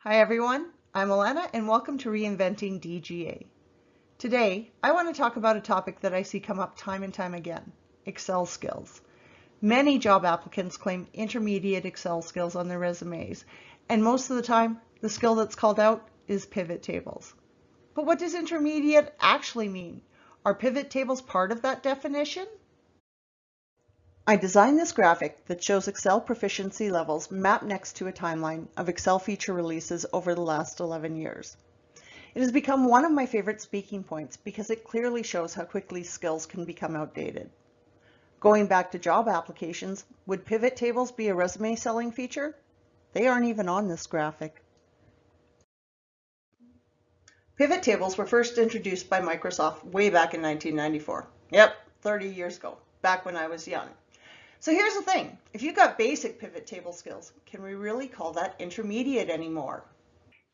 Hi everyone, I'm Alana and welcome to Reinventing DGA. Today, I want to talk about a topic that I see come up time and time again, Excel skills. Many job applicants claim intermediate Excel skills on their resumes, and most of the time, the skill that's called out is pivot tables. But what does intermediate actually mean? Are pivot tables part of that definition? I designed this graphic that shows Excel proficiency levels mapped next to a timeline of Excel feature releases over the last 11 years. It has become one of my favorite speaking points because it clearly shows how quickly skills can become outdated. Going back to job applications, would pivot tables be a resume selling feature? They aren't even on this graphic. Pivot tables were first introduced by Microsoft way back in 1994. Yep, 30 years ago, back when I was young. So here's the thing, if you've got basic pivot table skills, can we really call that intermediate anymore?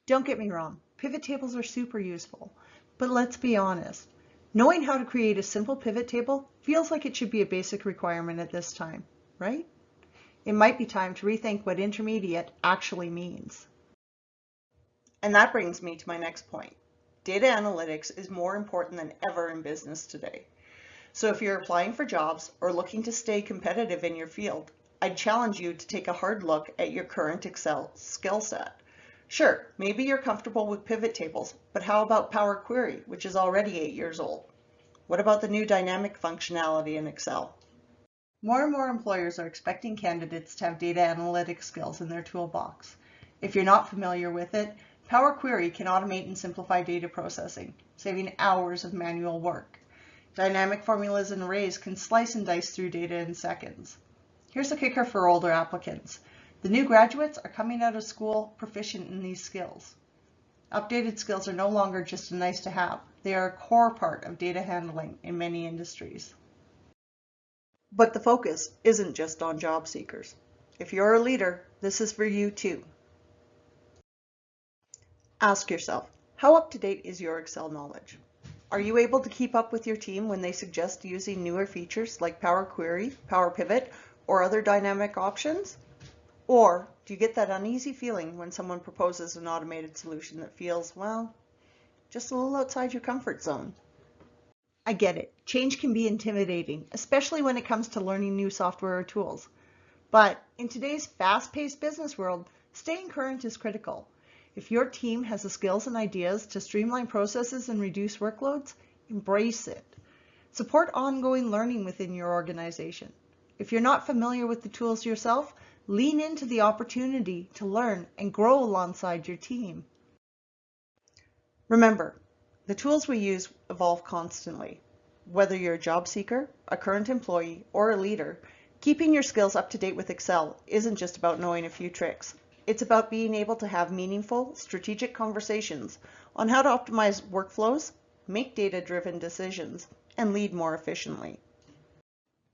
Don't get me wrong, pivot tables are super useful, but let's be honest. Knowing how to create a simple pivot table feels like it should be a basic requirement at this time, right? It might be time to rethink what intermediate actually means. And that brings me to my next point. Data analytics is more important than ever in business today. So if you're applying for jobs or looking to stay competitive in your field, I'd challenge you to take a hard look at your current Excel skill set. Sure, maybe you're comfortable with pivot tables, but how about Power Query, which is already 8 years old? What about the new dynamic functionality in Excel? More and more employers are expecting candidates to have data analytics skills in their toolbox. If you're not familiar with it, Power Query can automate and simplify data processing, saving hours of manual work. Dynamic formulas and arrays can slice and dice through data in seconds. Here's a kicker for older applicants. The new graduates are coming out of school proficient in these skills. Updated skills are no longer just a nice to have. They are a core part of data handling in many industries. But the focus isn't just on job seekers. If you're a leader, this is for you too. Ask yourself, how up to date is your Excel knowledge? Are you able to keep up with your team when they suggest using newer features like Power Query, Power Pivot, or other dynamic options? Or do you get that uneasy feeling when someone proposes an automated solution that feels, well, just a little outside your comfort zone? I get it. Change can be intimidating, especially when it comes to learning new software or tools. But in today's fast-paced business world, staying current is critical. If your team has the skills and ideas to streamline processes and reduce workloads, embrace it. Support ongoing learning within your organization. If you're not familiar with the tools yourself, lean into the opportunity to learn and grow alongside your team. Remember, the tools we use evolve constantly. Whether you're a job seeker, a current employee, or a leader, keeping your skills up to date with Excel isn't just about knowing a few tricks. It's about being able to have meaningful, strategic conversations on how to optimize workflows, make data-driven decisions, and lead more efficiently.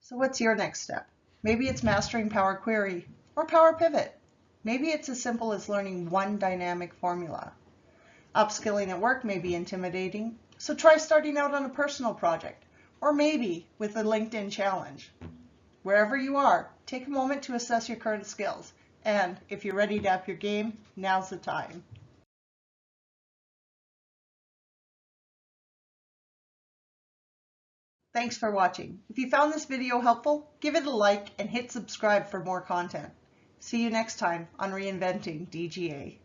So what's your next step? Maybe it's mastering Power Query or Power Pivot. Maybe it's as simple as learning one dynamic formula. Upskilling at work may be intimidating, so try starting out on a personal project, or maybe with a LinkedIn challenge. Wherever you are, take a moment to assess your current skills. And if you're ready to up your game, now's the time. Thanks for watching. If you found this video helpful, give it a like and hit subscribe for more content. See you next time on Reinventing DGA.